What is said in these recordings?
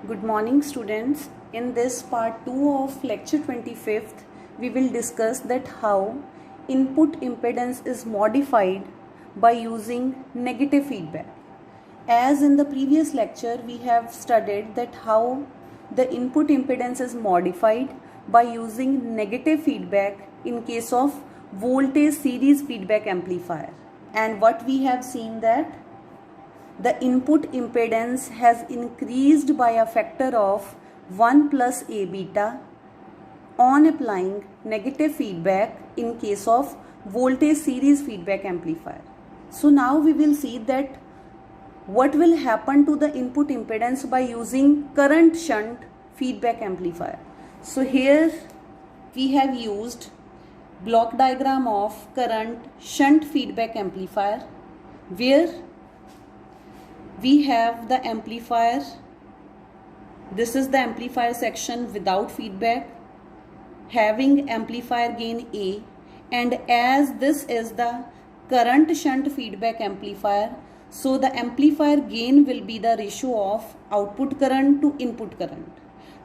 Good morning students. In this part 2 of lecture 25th, we will discuss that how input impedance is modified by using negative feedback. As in the previous lecture, we have studied that how the input impedance is modified by using negative feedback in case of voltage series feedback amplifier. And what we have seen that the input impedance has increased by a factor of 1 plus A beta on applying negative feedback in case of voltage series feedback amplifier. So now we will see that what will happen to the input impedance by using current shunt feedback amplifier. So here we have used block diagram of current shunt feedback amplifier, where we have the amplifier. This is the amplifier section without feedback, having amplifier gain A, and as this is the current shunt feedback amplifier, so the amplifier gain will be the ratio of output current to input current.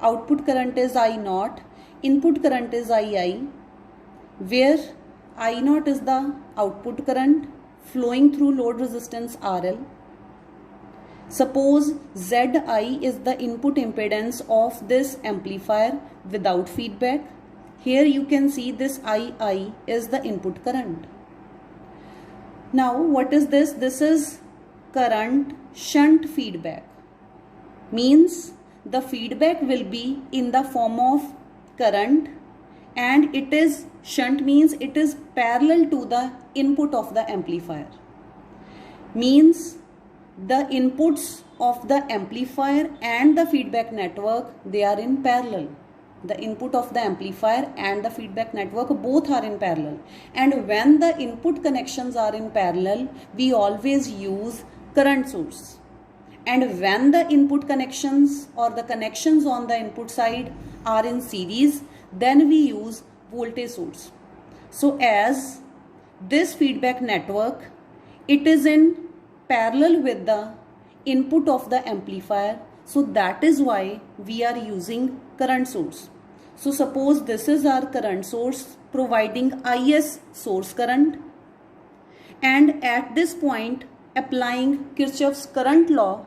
Output current is I0, input current is II, where I0 is the output current flowing through load resistance RL. Suppose Zi is the input impedance of this amplifier without feedback. Here you can see this II is the input current. Now what is this? This is current shunt feedback. Means the feedback will be in the form of current, and it is shunt means it is parallel to the input of the amplifier. Means the inputs of the amplifier and the feedback network, they are in parallel. The input of the amplifier and the feedback network both are in parallel. And when the input connections are in parallel, we always use current source. And when the input connections or the connections on the input side are in series, then we use voltage source. So as this feedback network, it is in parallel with the input of the amplifier, so that is why we are using current source. So suppose this is our current source providing IS source current, and at this point applying Kirchhoff's current law,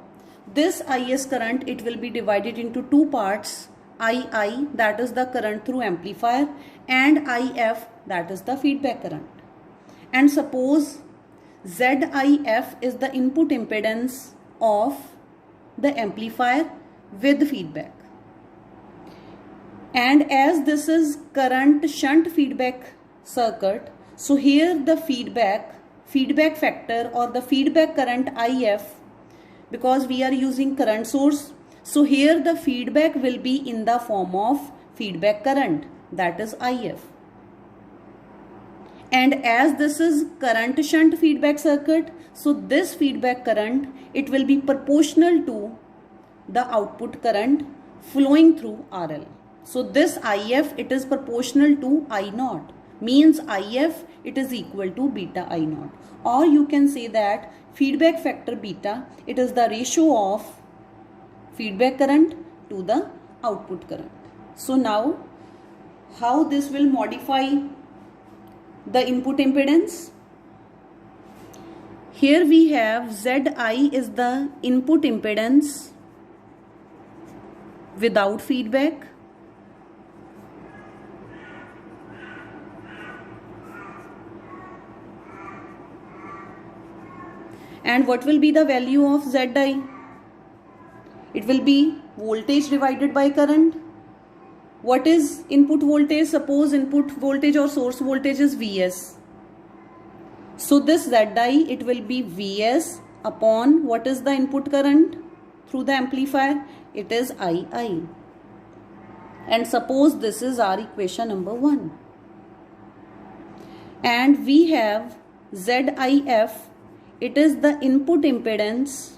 this IS current, it will be divided into two parts, II, that is the current through amplifier, and IF, that is the feedback current. And suppose ZIF is the input impedance of the amplifier with feedback. And as this is current shunt feedback circuit, so here the feedback factor or the feedback current IF, because we are using current source, so here the feedback will be in the form of feedback current, that is IF. And as this is current shunt feedback circuit, so this feedback current, it will be proportional to the output current flowing through RL. So this IF, it is proportional to I0. Means IF, it is equal to beta I0. Or you can say that feedback factor beta, it is the ratio of feedback current to the output current. So now, how this will modify the input impedance? Here we have Zi is the input impedance without feedback, and what will be the value of Zi? It will be voltage divided by current. What is input voltage? Suppose input voltage or source voltage is Vs. So this Zi, it will be Vs upon what is the input current through the amplifier? It is II. And suppose this is our equation number 1. And we have ZIF, it is the input impedance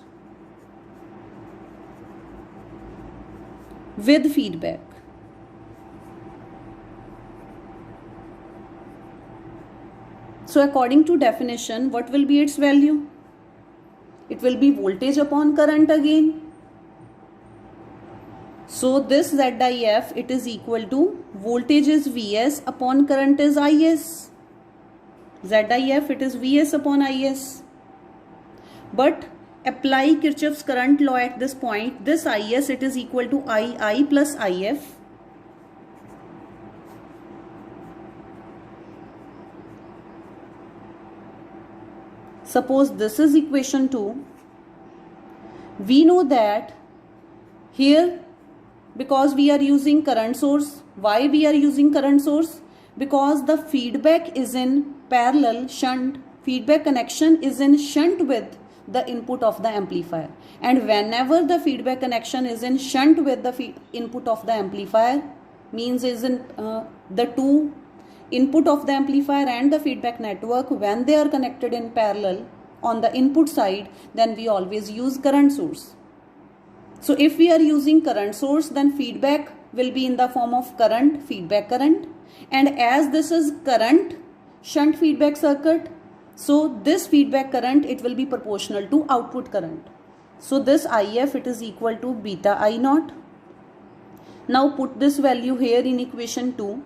with feedback. So according to definition, what will be its value? It will be voltage upon current again. So this ZIF, it is equal to voltage is Vs upon current is Is. ZIF, it is Vs upon Is. But apply Kirchhoff's current law at this point. This Is, it is equal to II plus If. Suppose this is equation 2. We know that here, because we are using current source. Why we are using current source? Because the feedback is in parallel shunt. Feedback connection is in shunt with the input of the amplifier. And whenever the feedback connection is in shunt with the input of the amplifier, means is in the two input of the amplifier and the feedback network, when they are connected in parallel on the input side, then we always use current source. So if we are using current source, then feedback will be in the form of current, feedback current. And as this is current shunt feedback circuit, so this feedback current, it will be proportional to output current. So this IF, it is equal to beta I naught. Now put this value here in equation 2.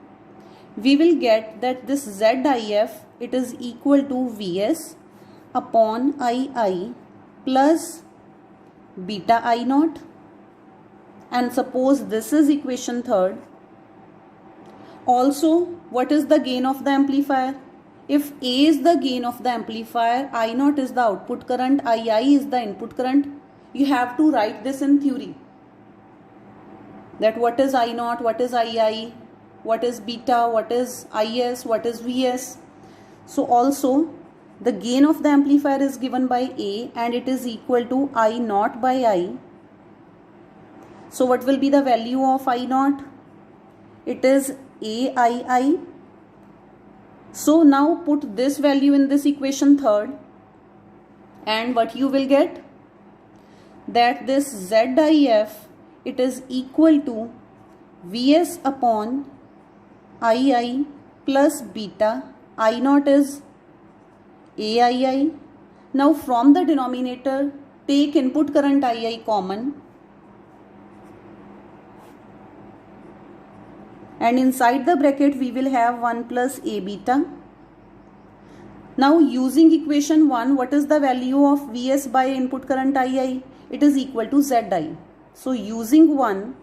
We will get that this ZIF, it is equal to Vs upon II plus beta I naught. And suppose this is equation 3rd. Also, what is the gain of the amplifier? If A is the gain of the amplifier, I naught is the output current, II is the input current, you have to write this in theory. That what is I naught, what is II, what is beta, what is Is, what is Vs. So also the gain of the amplifier is given by A and it is equal to I naught by I. So what will be the value of I naught? It is AII. So now put this value in this equation 3rd, and what you will get? That this ZIF, it is equal to Vs upon II plus beta. I naught is AII. Now from the denominator, take input current II common. And inside the bracket we will have 1 plus A beta. Now using equation 1, what is the value of Vs by input current II? It is equal to Zi. So using 1,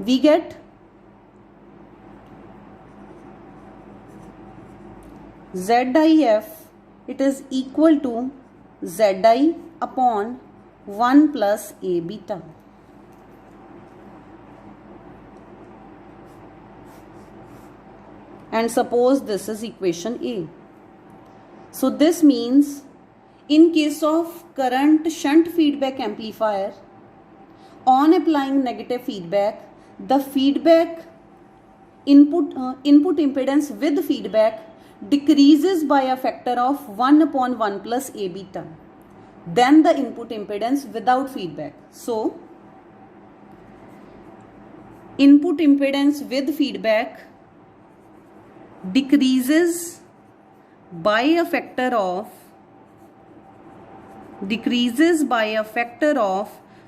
we get ZIF, it is equal to Zi upon 1 plus A beta. And suppose this is equation A. So this means in case of current shunt feedback amplifier, on applying negative feedback, the feedback input impedance with feedback decreases by a factor of 1 upon 1 plus A beta than the input impedance without feedback. So input impedance with feedback decreases by a factor of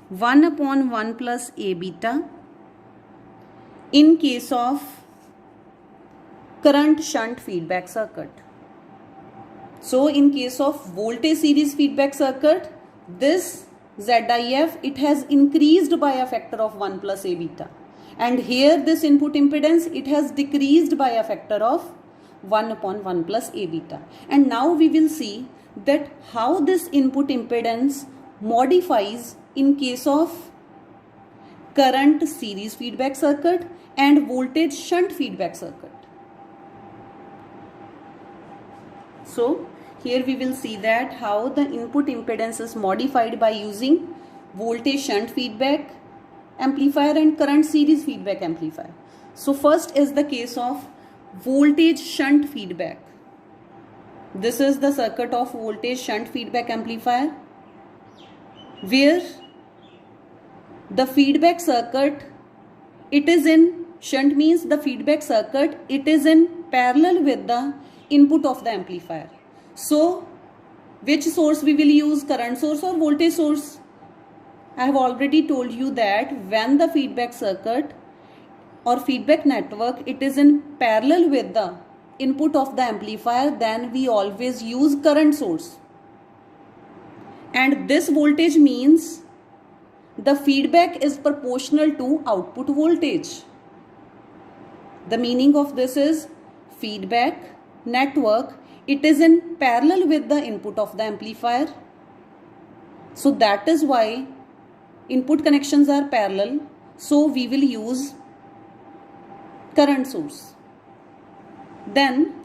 1 upon 1 plus A beta in case of current shunt feedback circuit. So in case of voltage series feedback circuit, this ZIF, it has increased by a factor of 1 plus A beta. And here this input impedance, it has decreased by a factor of 1 upon 1 plus A beta. And now we will see that how this input impedance modifies in case of current series feedback circuit and voltage shunt feedback circuit. So here we will see that how the input impedance is modified by using voltage shunt feedback amplifier and current series feedback amplifier. So first is the case of voltage shunt feedback. This is the circuit of voltage shunt feedback amplifier, where the feedback circuit, it is in shunt, means the feedback circuit, it is in parallel with the input of the amplifier. So which source we will use, current source or voltage source? I have already told you that when the feedback circuit or feedback network, it is in parallel with the input of the amplifier, then we always use current source. And this voltage means the feedback is proportional to output voltage. The meaning of this is feedback network, it is in parallel with the input of the amplifier. So that is why input connections are parallel. So we will use current source. Then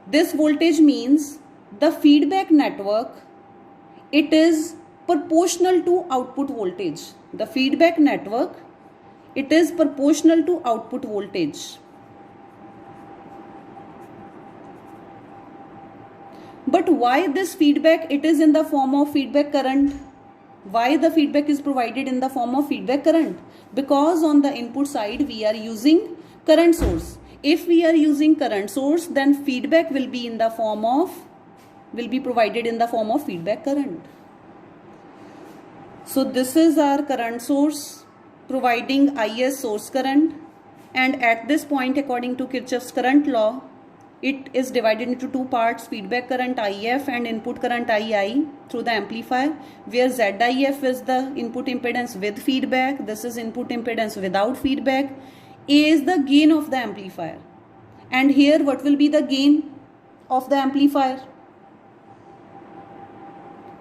this voltage means the feedback network, it is proportional to output voltage. The feedback network, it is proportional to output voltage. But why this feedback, it is in the form of feedback current? Why the feedback is provided in the form of feedback current? Because on the input side we are using current source. If we are using current source, then feedback will be in the form of, will be provided in the form of feedback current. So this is our current source providing IS source current, and at this point, according to Kirchhoff's current law, it is divided into two parts, feedback current IF and input current II through the amplifier, where ZIF is the input impedance with feedback, this is input impedance without feedback, A is the gain of the amplifier. And here what will be the gain of the amplifier?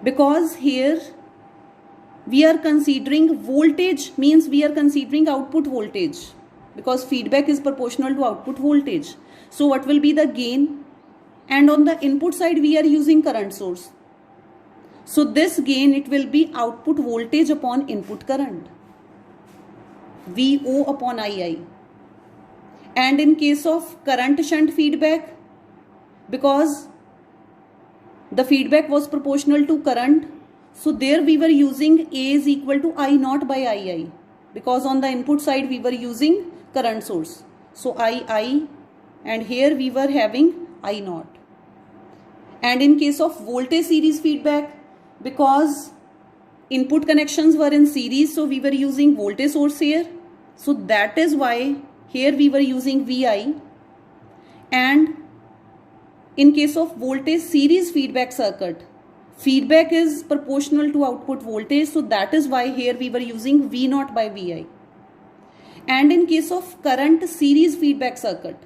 Because here we are considering voltage, means we are considering output voltage, because feedback is proportional to output voltage. So what will be the gain? And on the input side we are using current source. So this gain, it will be output voltage upon input current, VO upon II. And in case of current shunt feedback, because the feedback was proportional to current, so there we were using A is equal to I naught by II, because on the input side we were using current source. So II, and here we were having I naught. And in case of voltage series feedback, because input connections were in series, so we were using voltage source here. So that is why here we were using VI. And in case of voltage series feedback circuit, feedback is proportional to output voltage, so that is why here we were using V naught by VI. And in case of current series feedback circuit,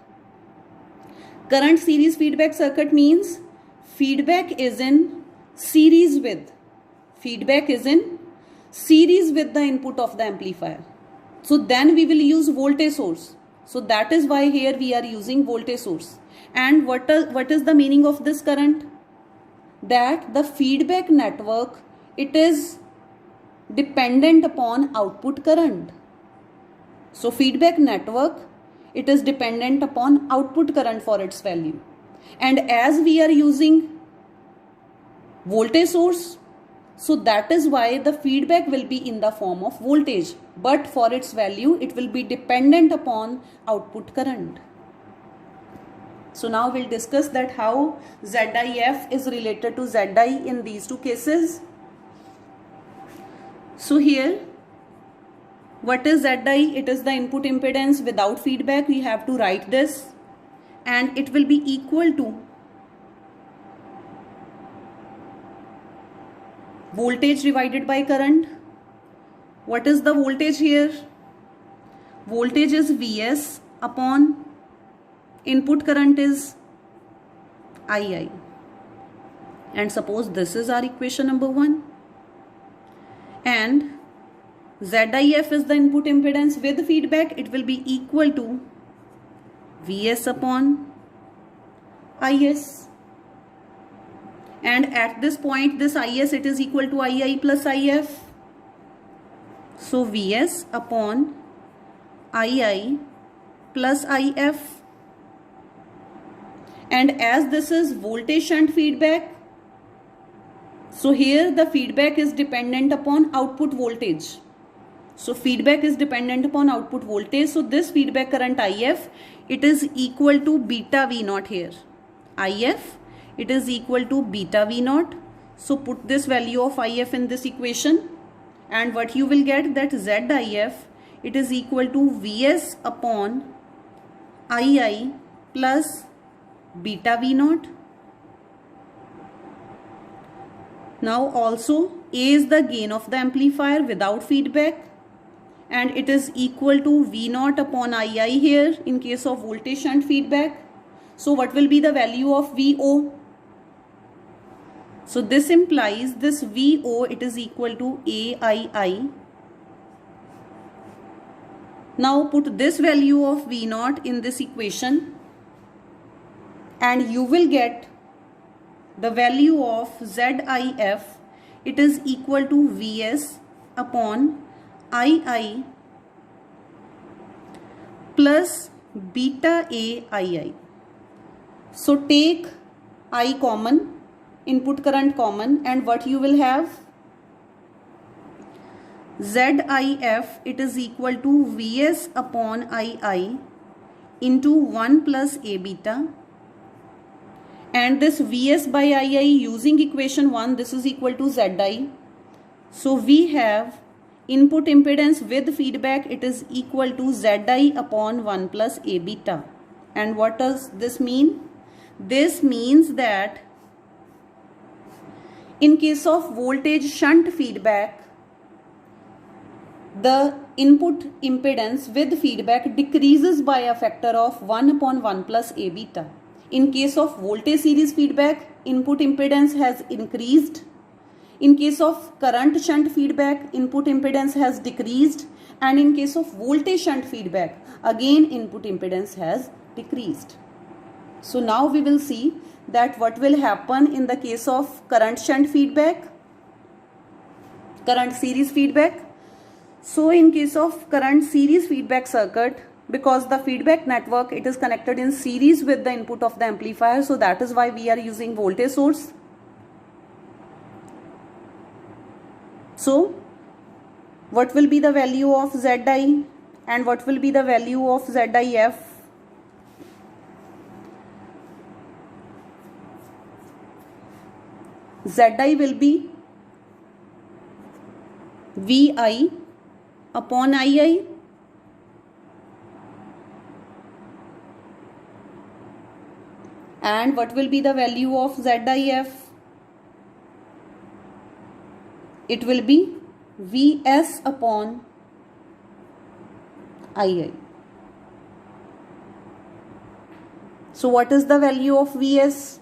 current series feedback circuit means feedback is in series with, feedback is in series with the input of the amplifier. So then we will use voltage source. So that is why here we are using voltage source. And what is the meaning of this current? That the feedback network, it is dependent upon output current. So feedback network, it is dependent upon output current for its value. And as we are using voltage source, so that is why the feedback will be in the form of voltage, but for its value it will be dependent upon output current. So now we'll discuss that how ZIF is related to ZI in these two cases. So here, what is ZI? It is the input impedance without feedback. We have to write this, and it will be equal to voltage divided by current. What is the voltage here? Voltage is Vs upon input current is II. And suppose this is our equation number 1. And ZIF is the input impedance with feedback. It will be equal to Vs upon Is. And at this point, this Is, it is equal to II plus IF. So Vs upon II plus IF. And as this is voltage shunt feedback, so here the feedback is dependent upon output voltage. So feedback is dependent upon output voltage. So this feedback current IF, it is equal to beta V naught here. IF, it is equal to beta V naught. So put this value of IF in this equation. and what you will get that ZIF, it is equal to Vs upon II plus beta V naught. Now also A is the gain of the amplifier without feedback, and it is equal to V naught upon II here in case of voltage shunt feedback. So what will be the value of VO? So this implies this VO, it is equal to AII. Now put this value of V naught in this equation and you will get the value of ZIF, it is equal to Vs upon II plus beta AII. So take I common, input current common, and what you will have? ZIF, it is equal to Vs upon II into 1 plus A beta, and this Vs by II using equation 1, this is equal to Zi. So we have input impedance with feedback, it is equal to Zi upon 1 plus A beta. And what does this mean? This means that in case of voltage shunt feedback, the input impedance with feedback decreases by a factor of 1 upon 1 plus A beta. In case of voltage series feedback, input impedance has increased. In case of current shunt feedback, input impedance has decreased. And in case of voltage shunt feedback, again input impedance has decreased. So now we will see that what will happen in the case of current shunt feedback, current series feedback. So in case of current series feedback circuit, because the feedback network, it is connected in series with the input of the amplifier, so that is why we are using voltage source. So what will be the value of Zi and what will be the value of ZIF? Zi will be Vi upon II and what will be the value of ZIF? It will be Vs upon II. So what is the value of Vs?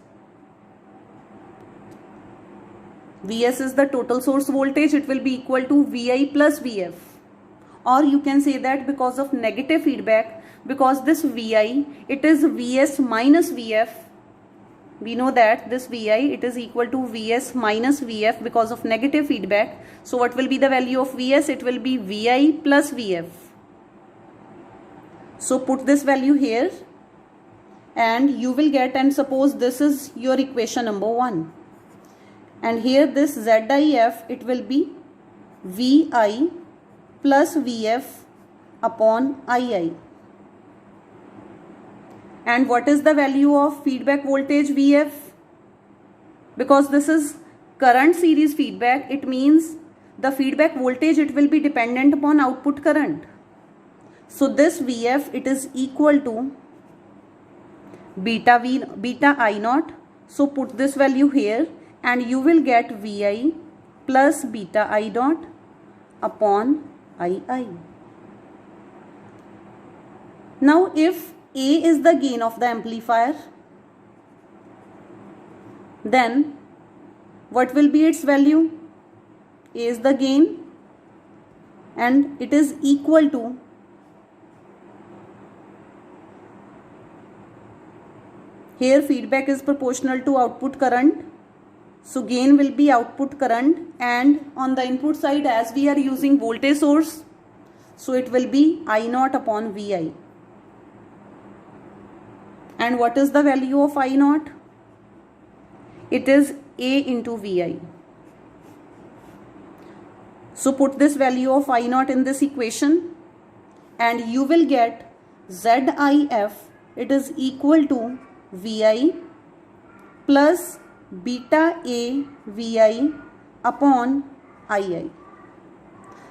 Vs is the total source voltage, it will be equal to Vi plus Vf. Or you can say that because of negative feedback, because this Vi, it is Vs minus Vf. We know that this Vi, it is equal to Vs minus Vf because of negative feedback. So what will be the value of Vs? It will be Vi plus Vf. So put this value here and you will get, and suppose this is your equation number 1. And here this ZIF, it will be Vi plus Vf upon II. And what is the value of feedback voltage Vf? Because this is current series feedback, it means the feedback voltage, it will be dependent upon output current. So this Vf, it is equal to beta I naught. So put this value here and you will get Vi plus beta I naught upon II. Now if A is the gain of the amplifier, then what will be its value? A is the gain and it is equal to here feedback is proportional to output current. So gain will be output current, and on the input side as we are using voltage source, so it will be I naught upon Vi. And what is the value of I naught? It is A into Vi. So put this value of I naught in this equation and you will get ZIF, it is equal to Vi plus beta A Vi upon II.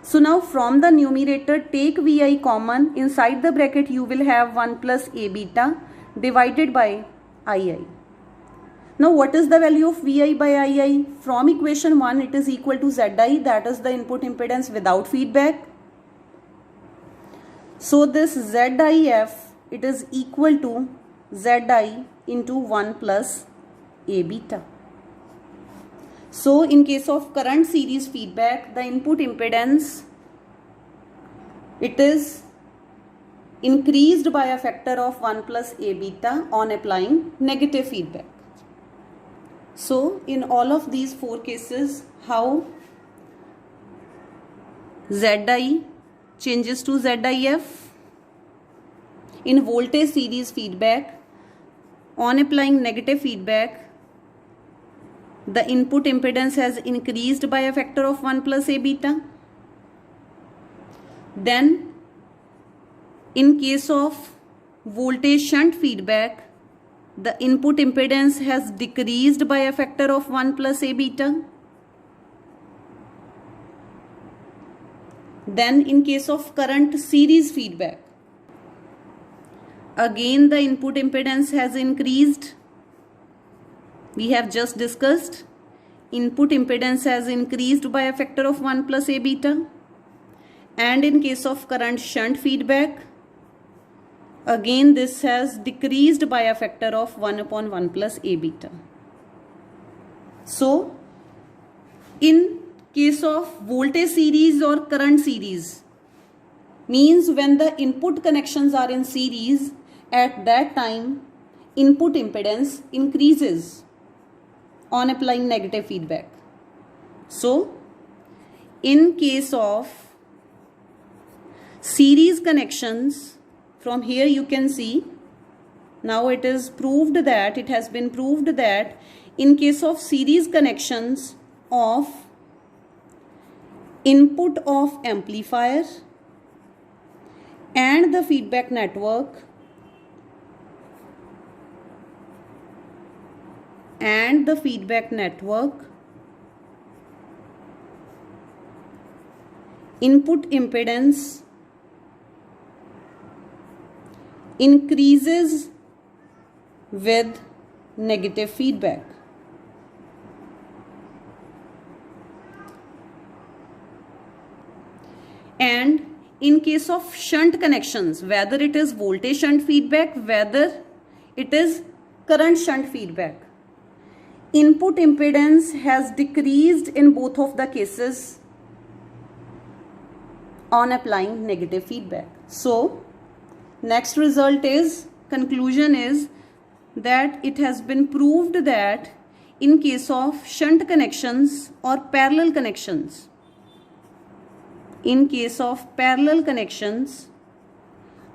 So now from the numerator take Vi common. Inside the bracket you will have 1 plus A beta divided by Ii. Now what is the value of Vi by Ii? From equation 1 it is equal to Zi, that is the input impedance without feedback. So this Zif, it is equal to Zi into 1 plus A beta. So in case of current series feedback, the input impedance, it is increased by a factor of 1 plus A beta on applying negative feedback. So in all of these four cases, how Zi changes to Zif? In voltage series feedback, on applying negative feedback, the input impedance has increased by a factor of 1 plus A beta. Then in case of voltage shunt feedback, the input impedance has decreased by a factor of 1 plus A beta. Then in case of current series feedback, again the input impedance has increased. We have just discussed input impedance has increased by a factor of 1 plus A beta. And in case of current shunt feedback, again this has decreased by a factor of 1 upon 1 plus A beta. So in case of voltage series or current series, means when the input connections are in series, at that time input impedance increases on applying negative feedback. So in case of series connections, from here you can see, now it is proved that, it has been proved that in case of series connections of input of amplifier and the feedback network input impedance increases with negative feedback. And in case of shunt connections, whether it is voltage shunt feedback, whether it is current shunt feedback, input impedance has decreased in both of the cases on applying negative feedback. So next result is, conclusion is that it has been proved that in case of shunt connections or parallel connections, in case of parallel connections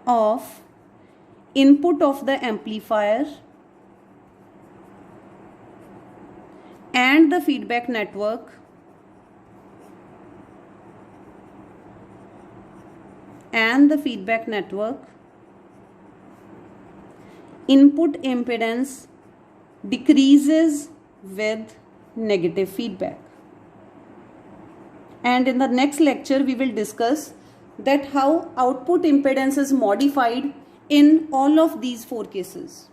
of input of the amplifier and the feedback network, input impedance decreases with negative feedback. And in the next lecture we will discuss that how output impedance is modified in all of these four cases.